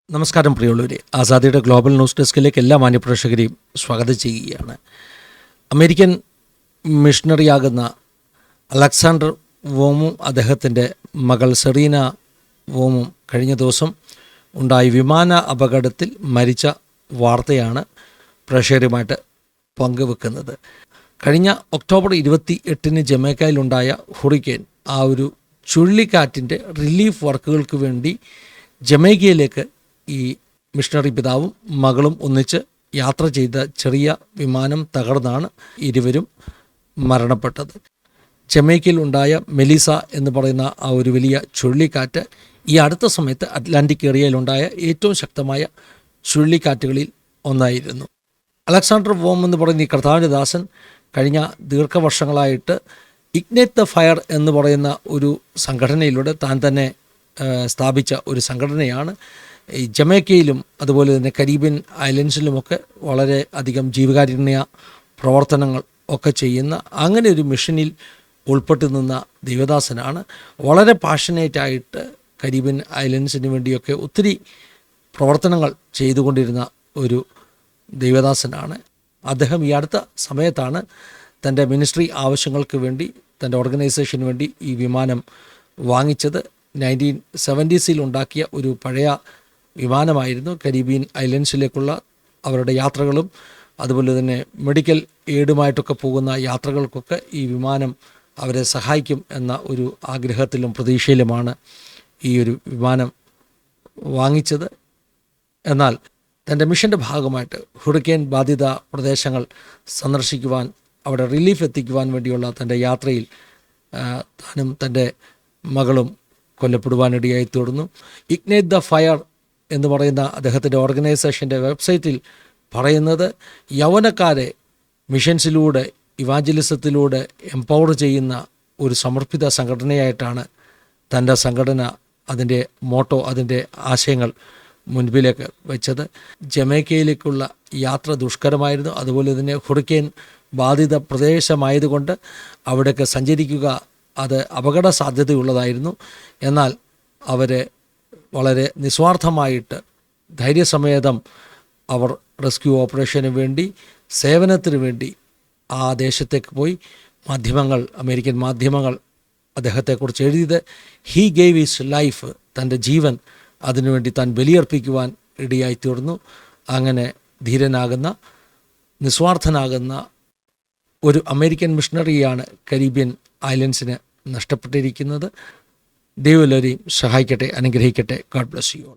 നമസ്കാരം പ്രിയമുള്ളവരെ, ആസാദിയുടെ global news ഡെസ്കിലേക്ക് എല്ലാ മാന്യപ്രേക്ഷകരെയും സ്വാഗതം ചെയ്യുകയാണ്. അമേരിക്കൻ മിഷണറിയാകുന്ന അലക്സാണ്ടർ വോമും അദ്ദേഹത്തിൻ്റെ മകൾ സെറീന വോമും കഴിഞ്ഞ ദിവസം ഉണ്ടായ വിമാന അപകടത്തിൽ മരിച്ച വാർത്തയാണ് പ്രേക്ഷകരുമായിട്ട് പങ്കുവെക്കുന്നത്. കഴിഞ്ഞ ഒക്ടോബർ 28 ജമൈക്കയിലുണ്ടായ ഹുറിക്കെയിൻ, ആ ഒരു ചുഴലിക്കാറ്റിൻ്റെ റിലീഫ് വർക്കുകൾക്ക് വേണ്ടി ജമൈക്കയിലേക്ക് ഈ മിഷണറി പിതാവും മകളും ഒന്നിച്ച് യാത്ര ചെയ്ത ചെറിയ വിമാനം തകർന്നാണ് ഇരുവരും മരണപ്പെട്ടത്. ജമൈക്കയിൽ ഉണ്ടായ മെലിസ എന്ന് പറയുന്ന ആ ഒരു വലിയ ചുഴലിക്കാറ്റ് ഈ അടുത്ത സമയത്ത് അറ്റ്ലാന്റിക് ഏരിയയിലുണ്ടായ ഏറ്റവും ശക്തമായ ചുഴലിക്കാറ്റുകളിൽ ഒന്നായിരുന്നു. അലക്സാണ്ടർ വോം എന്ന് പറയുന്ന ഈ കർത്താവിൻ്റെ ദാസൻ കഴിഞ്ഞ ദീർഘവർഷങ്ങളായിട്ട് ഇഗ്നൈറ്റ് ദ ഫയർ എന്ന് പറയുന്ന ഒരു സംഘടനയിലൂടെ താൻ തന്നെ സ്ഥാപിച്ച ഒരു സംഘടനയാണ്. ഈ ജമൈക്കയിലും അതുപോലെ തന്നെ കരീബിയൻ ഐലൻഡ്സിലുമൊക്കെ വളരെ അധികം ജീവകാരുണ്യ പ്രവർത്തനങ്ങൾ ഒക്കെ ചെയ്യുന്ന അങ്ങനെ ഒരു മിഷനിൽ ഉൾപ്പെട്ടു നിന്ന ദൈവദാസനാണ്. വളരെ പാഷനേറ്റായിട്ട് കരീബിയൻ ഐലൻഡ്സിന് വേണ്ടിയൊക്കെ ഒത്തിരി പ്രവർത്തനങ്ങൾ ചെയ്തുകൊണ്ടിരുന്ന ഒരു ദൈവദാസനാണ്. അദ്ദേഹം ഈ അടുത്ത സമയത്താണ് തൻ്റെ മിനിസ്ട്രി ആവശ്യങ്ങൾക്ക് വേണ്ടി, തൻ്റെ ഓർഗനൈസേഷന് വേണ്ടി ഈ വിമാനം വാങ്ങിച്ചത്. 1970s ഉണ്ടാക്കിയ ഒരു പഴയ വിമാനമായിരുന്നു. കരീബിയൻ ഐലൻഡ്സിലേക്കുള്ള അവരുടെ യാത്രകളും അതുപോലെ തന്നെ മെഡിക്കൽ എയ്ഡുമായിട്ടൊക്കെ പോകുന്ന യാത്രകൾക്കൊക്കെ ഈ വിമാനം അവരെ സഹായിക്കും എന്ന ഒരു ആഗ്രഹത്തിലും പ്രതീക്ഷയിലുമാണ് ഈ ഒരു വിമാനം വാങ്ങിച്ചത്. എന്നാൽ തൻ്റെ മിഷൻ്റെ ഭാഗമായിട്ട് ഹുറിക്കെയിൻ ബാധിത പ്രദേശങ്ങൾ സന്ദർശിക്കുവാൻ, അവിടെ റിലീഫ് എത്തിക്കുവാൻ വേണ്ടിയുള്ള തൻ്റെ യാത്രയിൽ താനും തൻ്റെ മകളും കൊല്ലപ്പെടുവാനിടയായി തീർന്നു. ഇഗ്നൈറ്റ് ദ ഫയർ എന്ന് പറയുന്ന അദ്ദേഹത്തിൻ്റെ ഓർഗനൈസേഷൻ്റെ വെബ്സൈറ്റിൽ പറയുന്നത്, യൗവനക്കാരെ മിഷൻസിലൂടെ ഇവാഞ്ചലിസത്തിലൂടെ എംപവർ ചെയ്യുന്ന ഒരു സമർപ്പിത സംഘടനയായിട്ടാണ് തൻ്റെ സംഘടന അതിൻ്റെ മോട്ടോ, അതിൻ്റെ ആശയങ്ങൾ മുൻപിലേക്ക് വെച്ചത്. ജമൈക്കയിലേക്കുള്ള യാത്ര ദുഷ്കരമായിരുന്നു. അതുപോലെ തന്നെ ഹുറിക്കെയിൻ ബാധിത പ്രദേശമായതുകൊണ്ട് അവിടേക്ക് സഞ്ചരിക്കുക അത് അപകട സാധ്യതയുള്ളതായിരുന്നു. എന്നാൽ അവരെ വളരെ നിസ്വാർത്ഥമായിട്ട് ധൈര്യസമേതം അവർ റെസ്ക്യൂ ഓപ്പറേഷന് വേണ്ടി, സേവനത്തിന് വേണ്ടി ആ ദേശത്തേക്ക് പോയി. മാധ്യമങ്ങൾ, അമേരിക്കൻ മാധ്യമങ്ങൾ അദ്ദേഹത്തെക്കുറിച്ച് എഴുതിയത്, ഹീ ഗേവ് ഹിസ് ലൈഫ്, തൻ്റെ ജീവൻ അതിനുവേണ്ടി താൻ ബലിയർപ്പിക്കുവാൻ ഇടയായിത്തീർന്നു. അങ്ങനെ ധീരനാകുന്ന, നിസ്വാർത്ഥനാകുന്ന ഒരു അമേരിക്കൻ മിഷണറിയാണ് കരീബിയൻ ഐലൻഡ്സിന് നഷ്ടപ്പെട്ടിരിക്കുന്നത്. ദൈവം എല്ലാവരെയും സഹായിക്കട്ടെ, അനുഗ്രഹിക്കട്ടെ. God bless you all.